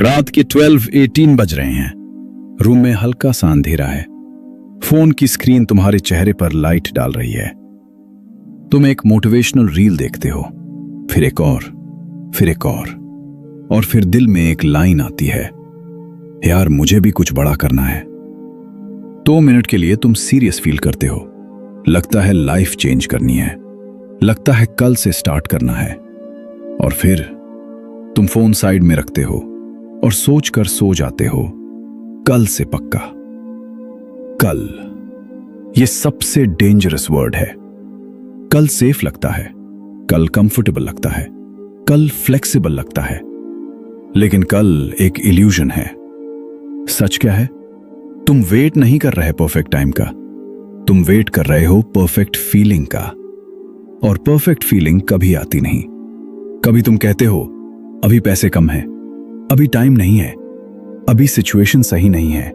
रात के 12:18 बज रहे हैं। रूम में हल्का सा अंधेरा है। फोन की स्क्रीन तुम्हारे चेहरे पर लाइट डाल रही है। तुम एक मोटिवेशनल रील देखते हो, फिर एक और फिर दिल में एक लाइन आती है, यार मुझे भी कुछ बड़ा करना है। 2 मिनट के लिए तुम सीरियस फील करते हो। लगता है लाइफ चेंज करनी है, लगता है कल से स्टार्ट करना है। और फिर तुम फोन साइड में रखते हो और सोचकर सो जाते हो, कल से पक्का। कल, ये सबसे डेंजरस वर्ड है। कल सेफ लगता है, कल कंफर्टेबल लगता है, कल फ्लेक्सिबल लगता है, लेकिन कल एक इल्यूजन है। सच क्या है? तुम वेट नहीं कर रहे परफेक्ट टाइम का, तुम वेट कर रहे हो परफेक्ट फीलिंग का। और परफेक्ट फीलिंग कभी आती नहीं। कभी तुम कहते हो अभी पैसे कम हैं, अभी टाइम नहीं है, अभी सिचुएशन सही नहीं है,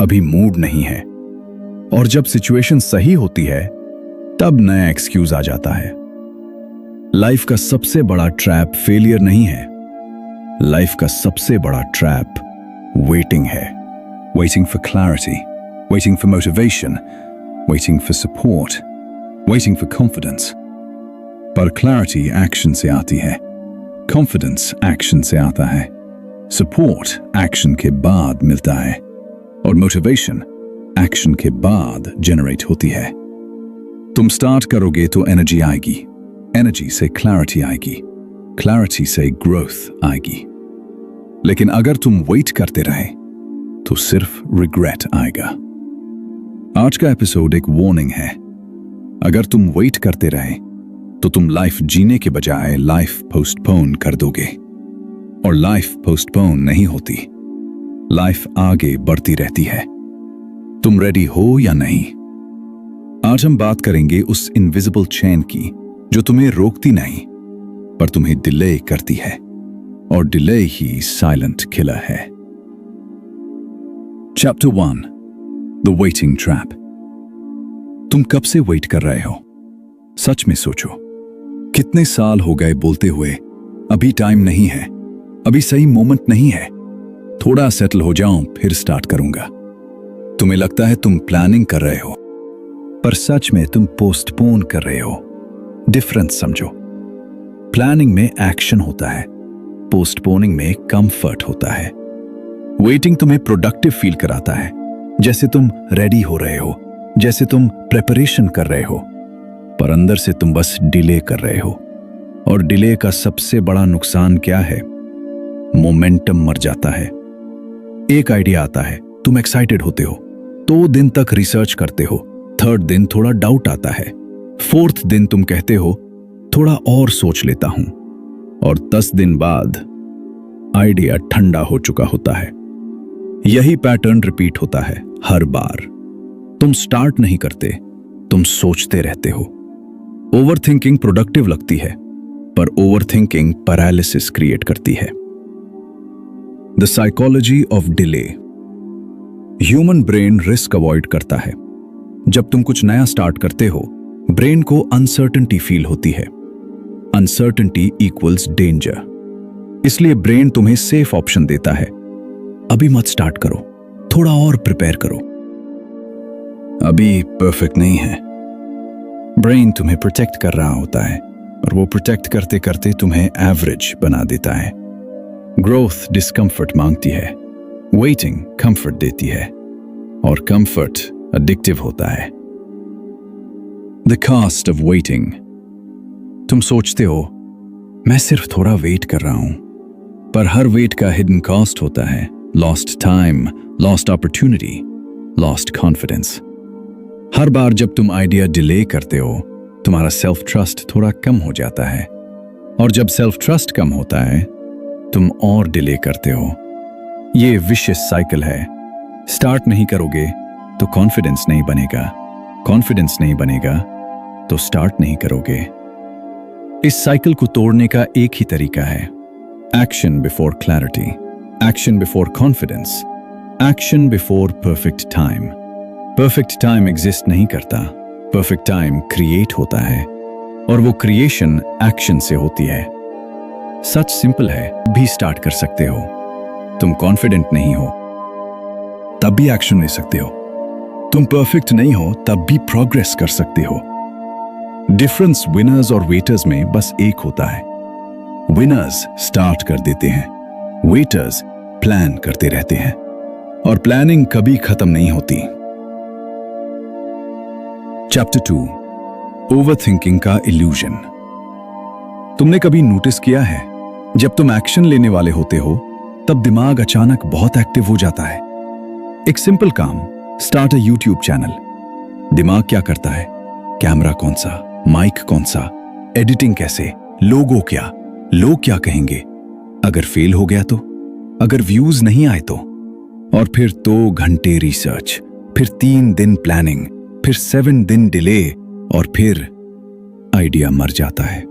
अभी मूड नहीं है। और जब सिचुएशन सही होती है तब नया एक्सक्यूज आ जाता है। लाइफ का सबसे बड़ा ट्रैप फेलियर नहीं है, लाइफ का सबसे बड़ा ट्रैप वेटिंग है। Waiting for clarity, waiting for motivation, waiting for support, waiting for confidence. पर क्लैरिटी एक्शन से आती है, कॉन्फिडेंस एक्शन से आता है, सपोर्ट एक्शन के बाद मिलता है, और मोटिवेशन एक्शन के बाद जनरेट होती है। तुम स्टार्ट करोगे तो एनर्जी आएगी, एनर्जी से क्लैरिटी आएगी, क्लैरिटी से ग्रोथ आएगी। लेकिन अगर तुम वेट करते रहे तो सिर्फ रिग्रेट आएगा। आज का एपिसोड एक वार्निंग है। अगर तुम वेट करते रहे तो तुम लाइफ जीने के बजाय लाइफ पोस्टपोन कर दोगे। और लाइफ पोस्टपोन नहीं होती, लाइफ आगे बढ़ती रहती है। तुम रेडी हो या नहीं? आज हम बात करेंगे उस इनविजिबल चेन की जो तुम्हें रोकती नहीं पर तुम्हें डिले करती है, और डिले ही साइलेंट किलर है। Chapter 1, the waiting trap. तुम कब से वेट कर रहे हो? सच में सोचो, कितने साल हो गए बोलते हुए अभी टाइम नहीं है, अभी सही मोमेंट नहीं है, थोड़ा सेटल हो जाऊं फिर स्टार्ट करूंगा। तुम्हें लगता है तुम प्लानिंग कर रहे हो, पर सच में तुम पोस्टपोन कर रहे हो। डिफरेंस समझो। प्लानिंग में एक्शन होता है, पोस्टपोनिंग में कंफर्ट होता है। वेटिंग तुम्हें प्रोडक्टिव फील कराता है, जैसे तुम रेडी हो रहे हो, जैसे तुम प्रिपरेशन कर रहे हो, पर अंदर से तुम बस डिले कर रहे हो। और डिले का सबसे बड़ा नुकसान क्या है? मोमेंटम मर जाता है। एक आइडिया आता है, तुम एक्साइटेड होते हो, 2 दिन तक रिसर्च करते हो, 3rd दिन थोड़ा डाउट आता है, 4th दिन तुम कहते हो थोड़ा और सोच लेता हूं, और 10 दिन बाद आइडिया ठंडा हो चुका होता है। यही पैटर्न रिपीट होता है हर बार। तुम स्टार्ट नहीं करते, तुम सोचते रहते हो। ओवरथिंकिंग प्रोडक्टिव लगती है, पर ओवरथिंकिंग पैरालिसिस क्रिएट करती है। The psychology of delay. Human brain risk avoid करता है। जब तुम कुछ नया स्टार्ट करते हो, ब्रेन को अनसर्टेनिटी फील होती है। Uncertainty equals danger. इसलिए ब्रेन तुम्हें सेफ ऑप्शन देता है, अभी मत स्टार्ट करो, थोड़ा और प्रिपेयर करो, अभी परफेक्ट नहीं है। ब्रेन तुम्हें प्रोटेक्ट कर रहा होता है, और वो प्रोटेक्ट करते करते तुम्हें एवरेज बना देता है। ग्रोथ डिस्कम्फर्ट मांगती है, वेटिंग कंफर्ट देती है, और कंफर्ट एडिक्टिव होता है। The cost of waiting. तुम सोचते हो मैं सिर्फ थोड़ा वेट कर रहा हूं, पर हर वेट का हिडन कॉस्ट होता है। Lost time, lost opportunity, lost confidence. हर बार जब तुम आइडिया डिले करते हो, तुम्हारा सेल्फ ट्रस्ट थोड़ा कम हो जाता है, और जब सेल्फ ट्रस्ट कम होता है तुम और डिले करते हो। ये विशियस साइकिल है। स्टार्ट नहीं करोगे तो कॉन्फिडेंस नहीं बनेगा, कॉन्फिडेंस नहीं बनेगा तो स्टार्ट नहीं करोगे। इस साइकिल को तोड़ने का एक ही तरीका है, action before clarity, action before confidence, action before perfect time. Perfect time exist नहीं करता, परफेक्ट टाइम क्रिएट होता है, और वो क्रिएशन एक्शन से होती है। सच सिंपल है, भी स्टार्ट कर सकते हो। तुम कॉन्फिडेंट नहीं हो तब भी एक्शन ले सकते हो। तुम परफेक्ट नहीं हो तब भी प्रोग्रेस कर सकते हो। डिफरेंस विनर्स और वेटर्स में बस एक होता है। विनर्स स्टार्ट कर देते हैं, वेटर्स प्लान करते रहते हैं, और प्लानिंग कभी खत्म नहीं होती। चैप्टर 2, ओवरथिंकिंग का इल्यूजन। तुमने कभी नोटिस किया है, जब तुम एक्शन लेने वाले होते हो तब दिमाग अचानक बहुत एक्टिव हो जाता है। एक सिंपल काम, स्टार्ट अ यूट्यूब चैनल। दिमाग क्या करता है? कैमरा कौन सा, माइक कौन सा, एडिटिंग कैसे, लोगो क्या, लोग क्या कहेंगे, अगर फेल हो गया तो, अगर व्यूज नहीं आए तो, और फिर 2 घंटे रिसर्च, फिर 3 दिन प्लानिंग, फिर 7 दिन डिले, और फिर आइडिया मर जाता है।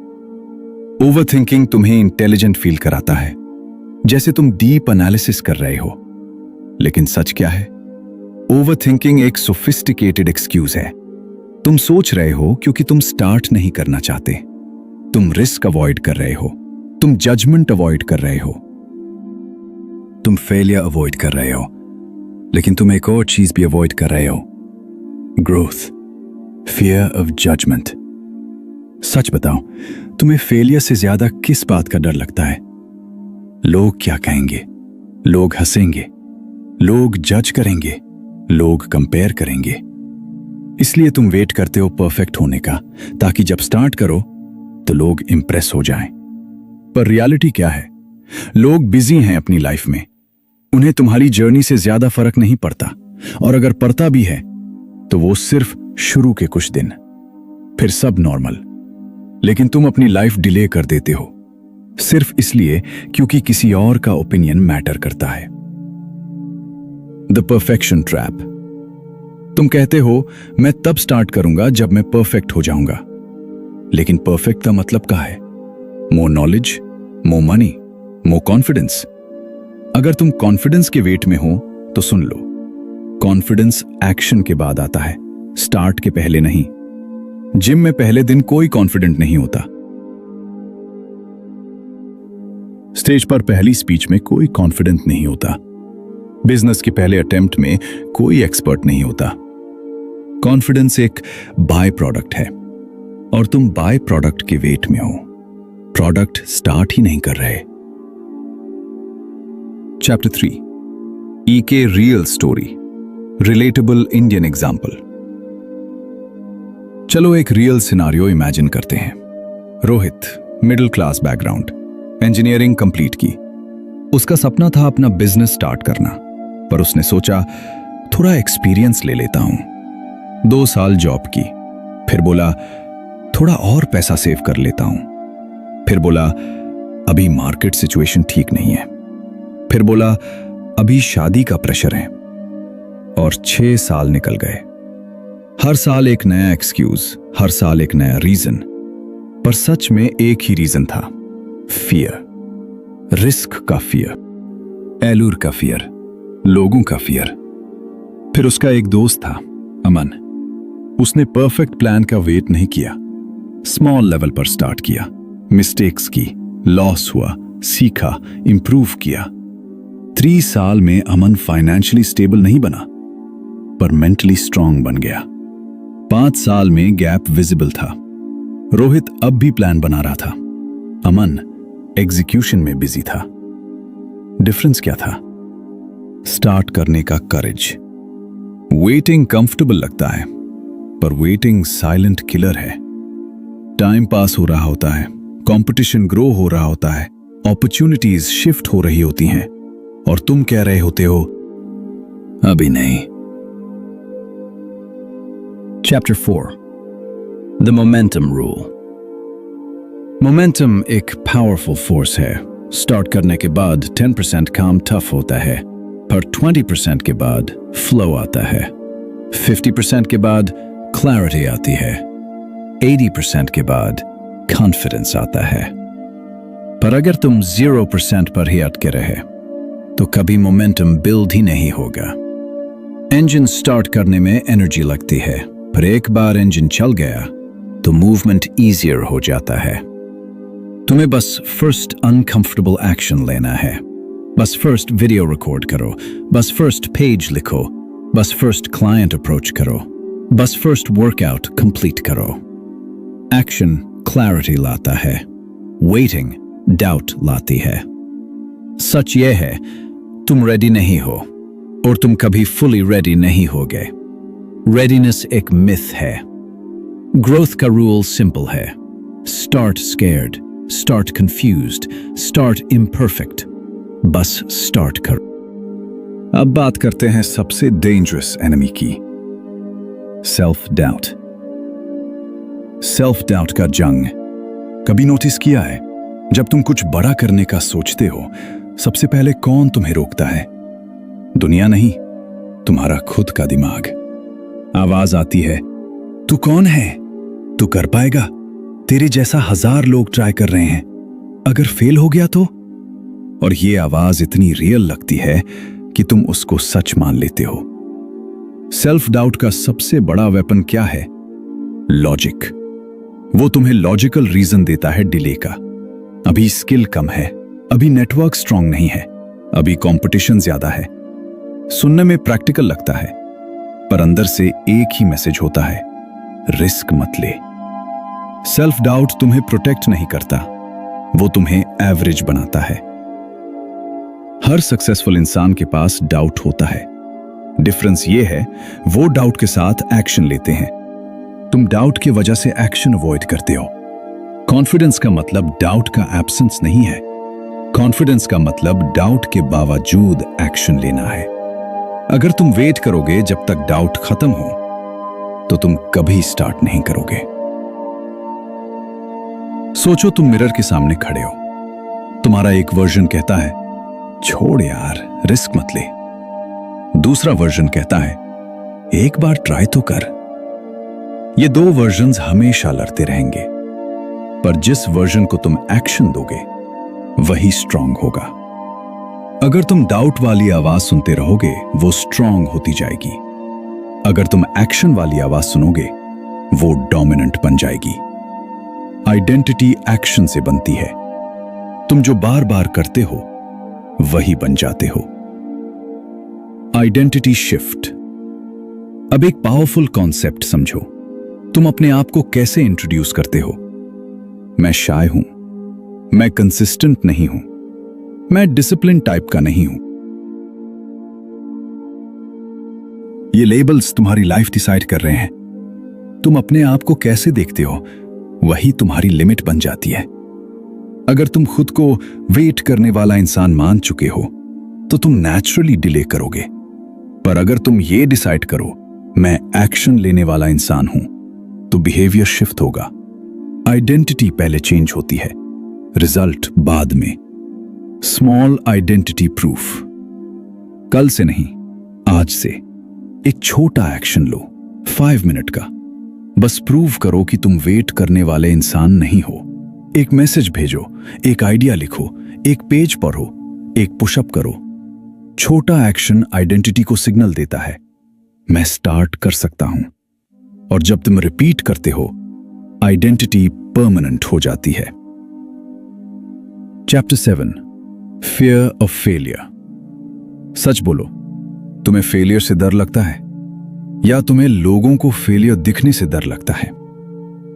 ओवरथिंकिंग तुम्हें इंटेलिजेंट फील कराता है, जैसे तुम डीप एनालिसिस कर रहे हो। लेकिन सच क्या है? ओवरथिंकिंग एक सोफिस्टिकेटेड एक्सक्यूज है। तुम सोच रहे हो क्योंकि तुम स्टार्ट नहीं करना चाहते। तुम रिस्क अवॉइड कर रहे हो, तुम जजमेंट अवॉइड कर रहे हो, तुम फेलियर अवॉइड कर रहे हो, लेकिन तुम एक और चीज भी अवॉइड कर रहे हो, ग्रोथ, फियर ऑफ जजमेंट। सच बताओ, तुम्हें फेलियर से ज्यादा किस बात का डर लगता है? लोग क्या कहेंगे, लोग हंसेंगे, लोग जज करेंगे, लोग कंपेयर करेंगे। इसलिए तुम वेट करते हो परफेक्ट होने का, ताकि जब स्टार्ट करो तो लोग इंप्रेस हो जाएं। पर रियलिटी क्या है? लोग बिजी हैं अपनी लाइफ में, उन्हें तुम्हारी जर्नी से ज्यादा फर्क नहीं पड़ता, और अगर पड़ता भी है तो वो सिर्फ शुरू के कुछ दिन, फिर सब नॉर्मल। लेकिन तुम अपनी लाइफ डिले कर देते हो, सिर्फ इसलिए क्योंकि किसी और का ओपिनियन मैटर करता है। The perfection trap. तुम कहते हो मैं तब स्टार्ट करूंगा जब मैं परफेक्ट हो जाऊंगा, लेकिन परफेक्ट का मतलब क्या है? More knowledge, more money, more confidence. अगर तुम कॉन्फिडेंस के वेट में हो तो सुन लो, कॉन्फिडेंस एक्शन के बाद आता है, स्टार्ट के पहले नहीं। जिम में पहले दिन कोई कॉन्फिडेंट नहीं होता, स्टेज पर पहली स्पीच में कोई कॉन्फिडेंट नहीं होता, बिजनेस के पहले अटेम्प्ट में कोई एक्सपर्ट नहीं होता। कॉन्फिडेंस एक बाय प्रोडक्ट है, और तुम बाय प्रोडक्ट के वेट में हो, प्रोडक्ट स्टार्ट ही नहीं कर रहे। चैप्टर 3, ईके real story, relatable Indian example. चलो एक रियल सिनारियो इमेजिन करते हैं। Rohit, middle class background, engineering complete की। उसका सपना था अपना बिजनेस स्टार्ट करना, पर उसने सोचा थोड़ा एक्सपीरियंस ले लेता हूं। 2 साल जॉब की, फिर बोला थोड़ा और पैसा सेव कर लेता हूं, फिर बोला अभी मार्केट सिचुएशन ठीक नहीं है, फिर बोला अभी शादी का प्रेशर है, और 6 साल निकल गए। हर साल एक नया एक्सक्यूज, हर साल एक नया रीजन, पर सच में एक ही रीजन था, फियर। रिस्क का फियर, एलूर का फियर, लोगों का फियर। फिर उसका एक दोस्त था, अमन। उसने परफेक्ट प्लान का वेट नहीं किया, स्मॉल लेवल पर स्टार्ट किया, मिस्टेक्स की, लॉस हुआ, सीखा, इंप्रूव किया। 3 साल में अमन फाइनेंशियली स्टेबल नहीं बना, पर मेंटली स्ट्रांग बन गया। 5 साल में गैप विजिबल था। रोहित अब भी प्लान बना रहा था, अमन एग्जीक्यूशन में बिजी था। डिफरेंस क्या था? स्टार्ट करने का करेज। वेटिंग कंफर्टेबल लगता है, पर वेटिंग साइलेंट किलर है। टाइम पास हो रहा होता है, कंपटीशन ग्रो हो रहा होता है, अपॉर्चुनिटीज शिफ्ट हो रही होती हैं, और तुम कह रहे होते हो अभी नहीं। Chapter 4, the momentum rule. Momentum एक पावरफुल फोर्स है। स्टार्ट करने के बाद 10% काम टफ होता है, पर 20% के बाद फ्लो आता है, 50% के बाद क्लैरिटी आती है, 80% के बाद कॉन्फिडेंस आता है। पर अगर तुम 0% पर ही अटके रहे तो कभी मोमेंटम बिल्ड ही नहीं होगा। इंजन स्टार्ट करने में एनर्जी लगती है, पर एक बार इंजन चल गया तो मूवमेंट ईजियर हो जाता है। तुम्हें बस फर्स्ट अनकंफर्टेबल एक्शन लेना है, बस फर्स्ट वीडियो रिकॉर्ड करो, बस फर्स्ट पेज लिखो, बस फर्स्ट क्लाइंट अप्रोच करो, बस फर्स्ट वर्कआउट कंप्लीट करो। एक्शन क्लैरिटी लाता है, वेटिंग डाउट लाती है। सच यह है, तुम रेडी नहीं हो और तुम कभी फुली रेडी नहीं होगे। रेडीनेस एक मिथ है। ग्रोथ का रूल सिंपल है, start scared, start confused, start imperfect, बस स्टार्ट करो। अब बात करते हैं सबसे डेंजरस एनिमी की, सेल्फ डाउट। सेल्फ डाउट का जंग कभी नोटिस किया है? जब तुम कुछ बड़ा करने का सोचते हो, सबसे पहले कौन तुम्हें रोकता है? दुनिया नहीं, तुम्हारा खुद का दिमाग। आवाज आती है, तू कौन है? तू कर पाएगा? तेरे जैसा 1000 लोग ट्राई कर रहे हैं, अगर फेल हो गया तो? और ये आवाज इतनी रियल लगती है कि तुम उसको सच मान लेते हो। सेल्फ डाउट का सबसे बड़ा वेपन क्या है? लॉजिक। वो तुम्हें लॉजिकल रीजन देता है डिले का। अभी स्किल कम है, अभी नेटवर्क स्ट्रांग नहीं है, अभी कंपटीशन ज्यादा है। सुनने में प्रैक्टिकल लगता है, पर अंदर से एक ही मैसेज होता है, रिस्क मत ले। सेल्फ डाउट तुम्हें प्रोटेक्ट नहीं करता, वो तुम्हें एवरेज बनाता है। हर सक्सेसफुल इंसान के पास डाउट होता है। डिफरेंस ये है, वो डाउट के साथ एक्शन लेते हैं, तुम डाउट की वजह से एक्शन अवॉइड करते हो। कॉन्फिडेंस का मतलब डाउट का एब्सेंस नहीं है, कॉन्फिडेंस का मतलब डाउट के बावजूद एक्शन लेना है। अगर तुम वेट करोगे जब तक डाउट खत्म हो, तो तुम कभी स्टार्ट नहीं करोगे। सोचो तुम मिरर के सामने खड़े हो, तुम्हारा एक वर्जन कहता है, छोड़ यार, रिस्क मत ले। दूसरा वर्जन कहता है, एक बार ट्राई तो कर। ये दो वर्जन्स हमेशा लड़ते रहेंगे, पर जिस वर्जन को तुम एक्शन दोगे वही स्ट्रांग होगा। अगर तुम डाउट वाली आवाज सुनते रहोगे, वो स्ट्रांग होती जाएगी। अगर तुम एक्शन वाली आवाज सुनोगे, वो डोमिनेंट बन जाएगी। आइडेंटिटी एक्शन से बनती है। तुम जो बार बार करते हो, वही बन जाते हो। Identity shift. अब एक पावरफुल कॉन्सेप्ट समझो। तुम अपने आप को कैसे इंट्रोड्यूस करते हो? मैं शाय हूं, मैं कंसिस्टेंट नहीं हूं, मैं डिसिप्लिन टाइप का नहीं हूं। ये लेबल्स तुम्हारी लाइफ डिसाइड कर रहे हैं। तुम अपने आप को कैसे देखते हो, वही तुम्हारी लिमिट बन जाती है। अगर तुम खुद को वेट करने वाला इंसान मान चुके हो, तो तुम नेचुरली डिले करोगे। पर अगर तुम ये डिसाइड करो, मैं एक्शन लेने वाला इंसान हूं, तो बिहेवियर शिफ्ट होगा। आइडेंटिटी पहले चेंज होती है, रिजल्ट बाद में। Small identity proof. कल से नहीं, आज से एक छोटा एक्शन लो, 5 मिनट का। बस प्रूव करो कि तुम वेट करने वाले इंसान नहीं हो। एक मैसेज भेजो, एक आइडिया लिखो, एक पेज पढ़ो, एक पुशअप करो। छोटा एक्शन आइडेंटिटी को सिग्नल देता है, मैं स्टार्ट कर सकता हूं। और जब तुम रिपीट करते हो, आइडेंटिटी परमानेंट हो जाती है। Chapter 7, fear of failure. सच बोलो, तुम्हें फेलियर से डर लगता है या तुम्हें लोगों को फेलियर दिखने से डर लगता है?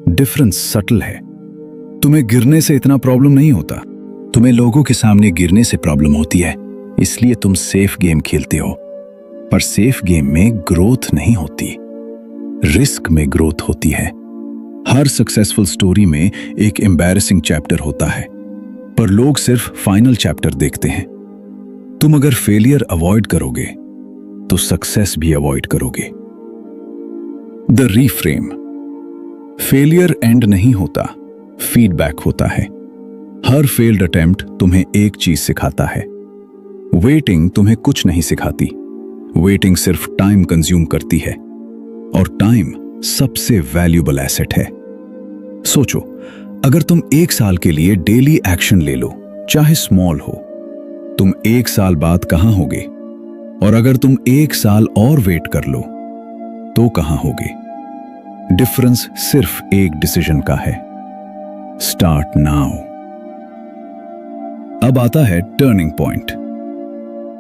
डिफरेंस सटल है। तुम्हें गिरने से इतना प्रॉब्लम नहीं होता, तुम्हें लोगों के सामने गिरने से प्रॉब्लम होती है। इसलिए तुम सेफ गेम खेलते हो। पर सेफ गेम में ग्रोथ नहीं होती, रिस्क में ग्रोथ होती है। हर सक्सेसफुल स्टोरी में एक एम्बैरेसिंग चैप्टर होता है, पर लोग सिर्फ फाइनल चैप्टर देखते हैं। तुम अगर फेलियर अवॉइड करोगे, तो सक्सेस भी अवॉइड करोगे। The reframe. फेलियर एंड नहीं होता, फीडबैक होता है। हर फेल्ड अटेम्प्ट तुम्हें एक चीज सिखाता है। वेटिंग तुम्हें कुछ नहीं सिखाती। वेटिंग सिर्फ टाइम कंज्यूम करती है, और टाइम सबसे वैल्यूएबल एसेट है। सोचो, अगर तुम 1 साल के लिए डेली एक्शन ले लो, चाहे स्मॉल हो, तुम 1 साल बाद कहां होगे? और अगर तुम 1 साल और वेट कर लो, तो कहां होगे? डिफरेंस सिर्फ एक डिसीजन का है, स्टार्ट नाउ। अब आता है turning point,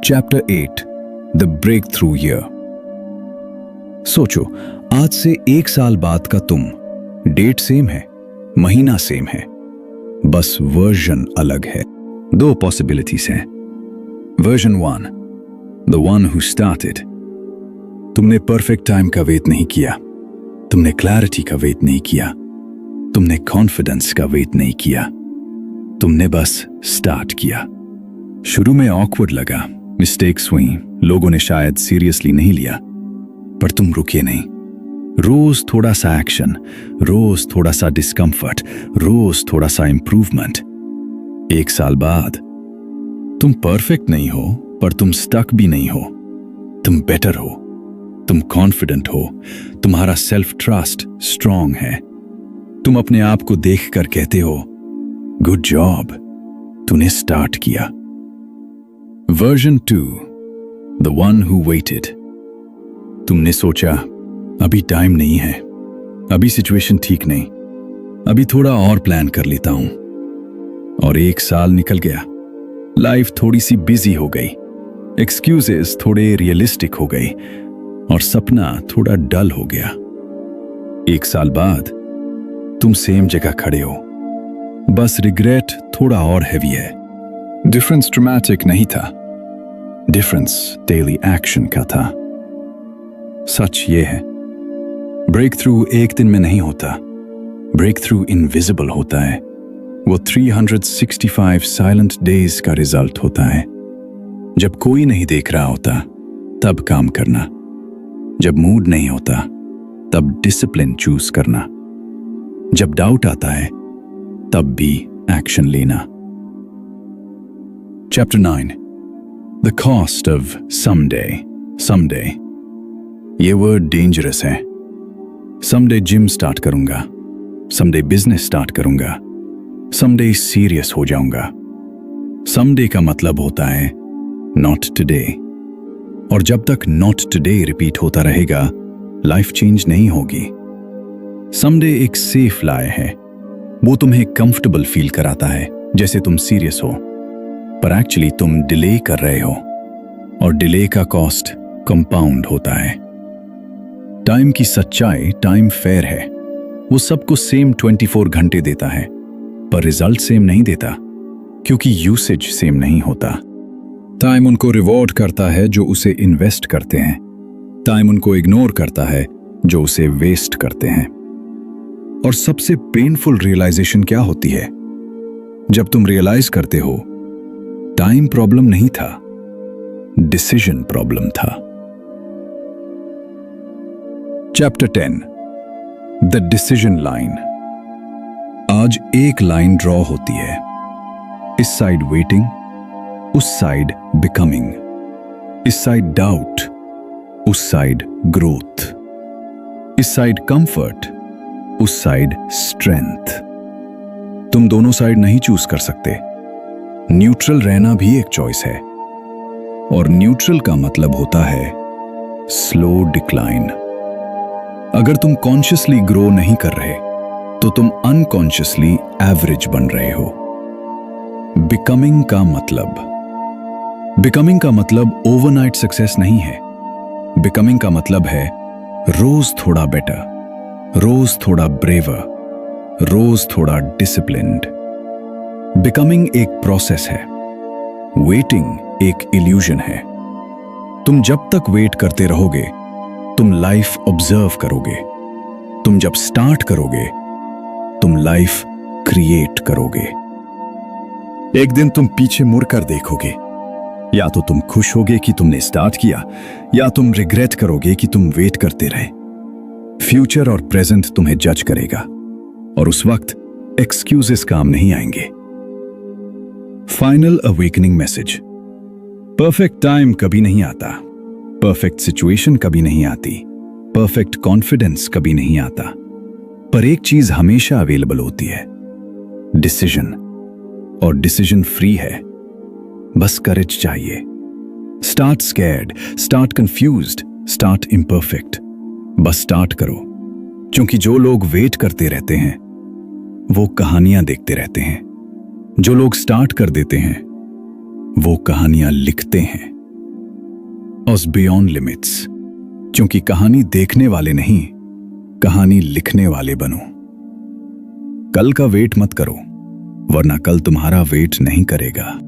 chapter 8 the breakthrough year. सोचो, आज से 1 साल बाद का तुम, डेट सेम है, महीना सेम है, बस वर्जन अलग है। 2 पॉसिबिलिटीज हैं। Version 1, the one who started. तुमने परफेक्ट टाइम का वेट नहीं किया, तुमने क्लैरिटी का वेट नहीं किया, तुमने कॉन्फिडेंस का वेट नहीं किया, तुमने बस स्टार्ट किया। शुरू में ऑकवर्ड लगा, मिस्टेक्स हुई, लोगों ने शायद सीरियसली नहीं लिया, पर तुम रुके नहीं। रोज थोड़ा सा एक्शन, रोज थोड़ा सा डिस्कंफर्ट, रोज थोड़ा सा इंप्रूवमेंट। 1 साल बाद तुम परफेक्ट नहीं हो, पर तुम स्टक भी नहीं हो। तुम बेटर हो, तुम कॉन्फिडेंट हो, तुम्हारा सेल्फ ट्रस्ट स्ट्रांग है। तुम अपने आप को देखकर कहते हो, गुड जॉब, तूने स्टार्ट किया। Version 2, the one who waited. तुमने सोचा, अभी टाइम नहीं है, अभी सिचुएशन ठीक नहीं, अभी थोड़ा और प्लान कर लेता हूं। और 1 साल निकल गया, लाइफ थोड़ी सी बिजी हो गई, एक्सक्यूजेस थोड़े रियलिस्टिक हो गई, और सपना थोड़ा डल हो गया। 1 साल बाद तुम सेम जगह खड़े हो, बस रिग्रेट थोड़ा और हैवी है। डिफरेंस ड्रामेटिक नहीं था, डिफरेंस डेली एक्शन का था। सच ये है, ब्रेक थ्रू एक दिन में नहीं होता, ब्रेक थ्रू इनविजिबल होता है। वो 365 साइलेंट डेज का रिजल्ट होता है। जब कोई नहीं देख रहा होता तब काम करना, जब मूड नहीं होता तब डिसिप्लिन चूज करना, जब डाउट आता है तब भी एक्शन लेना। Chapter 9 the cost of someday. Someday ये वर्ड डेंजरस है। समडे जिम स्टार्ट करूंगा, समडे बिजनेस स्टार्ट करूंगा, समडे सीरियस हो जाऊंगा। समडे का मतलब होता है नॉट टुडे, और जब तक नॉट टुडे रिपीट होता रहेगा लाइफ चेंज नहीं होगी। समडे एक सेफ लाई है, वो तुम्हें कंफर्टेबल फील कराता है जैसे तुम सीरियस हो, पर एक्चुअली तुम डिले कर रहे हो, और डिले का कॉस्ट कंपाउंड होता है। टाइम की सच्चाई, टाइम फेयर है, वो सबको सेम 24 घंटे देता है, पर रिजल्ट सेम नहीं देता, क्योंकि यूसेज सेम नहीं होता। टाइम उनको रिवॉर्ड करता है जो उसे इन्वेस्ट करते हैं, टाइम उनको इग्नोर करता है जो उसे वेस्ट करते हैं। और सबसे पेनफुल रियलाइजेशन क्या होती है? जब तुम रियलाइज करते हो टाइम प्रॉब्लम नहीं था, डिसीजन प्रॉब्लम था। Chapter 10 the decision line. आज एक लाइन ड्रॉ होती है, इस साइड वेटिंग, उस साइड बिकमिंग, इस साइड डाउट, उस साइड ग्रोथ, इस साइड कंफर्ट, उस साइड स्ट्रेंथ। तुम दोनों साइड नहीं चूज कर सकते। न्यूट्रल रहना भी एक चॉइस है, और न्यूट्रल का मतलब होता है स्लो डिक्लाइन। अगर तुम कॉन्शियसली ग्रो नहीं कर रहे तो तुम अनकॉन्शियसली एवरेज बन रहे हो। बिकमिंग का मतलब ओवरनाइट सक्सेस नहीं है। बिकमिंग का मतलब है रोज थोड़ा बेटर, रोज थोड़ा ब्रेवर, रोज थोड़ा डिसिप्लिन्ड। बिकमिंग एक प्रोसेस है, वेटिंग एक इल्यूजन है। तुम जब तक वेट करते रहोगे तुम लाइफ ऑब्जर्व करोगे, तुम जब स्टार्ट करोगे तुम लाइफ क्रिएट करोगे। एक दिन तुम पीछे मुड़कर देखोगे, या तो तुम खुश होगे कि तुमने स्टार्ट किया, या तुम रिग्रेट करोगे कि तुम वेट करते रहे। फ्यूचर और प्रेजेंट तुम्हें जज करेगा, और उस वक्त एक्सक्यूजेस काम नहीं आएंगे। Final awakening message. Perfect time कभी नहीं आता, परफेक्ट सिचुएशन कभी नहीं आती, परफेक्ट कॉन्फिडेंस कभी नहीं आता, पर एक चीज हमेशा अवेलेबल होती है, डिसीजन। और डिसीजन फ्री है, बस करेज चाहिए। Start scared, start confused, start imperfect, बस स्टार्ट करो। क्योंकि जो लोग वेट करते रहते हैं वो कहानियां देखते रहते हैं, जो लोग स्टार्ट कर देते हैं वो कहानियां लिखते हैं। ऑस बियॉन्ड लिमिट्स, क्योंकि कहानी देखने वाले नहीं, कहानी लिखने वाले बनो। कल का वेट मत करो, वरना कल तुम्हारा वेट नहीं करेगा।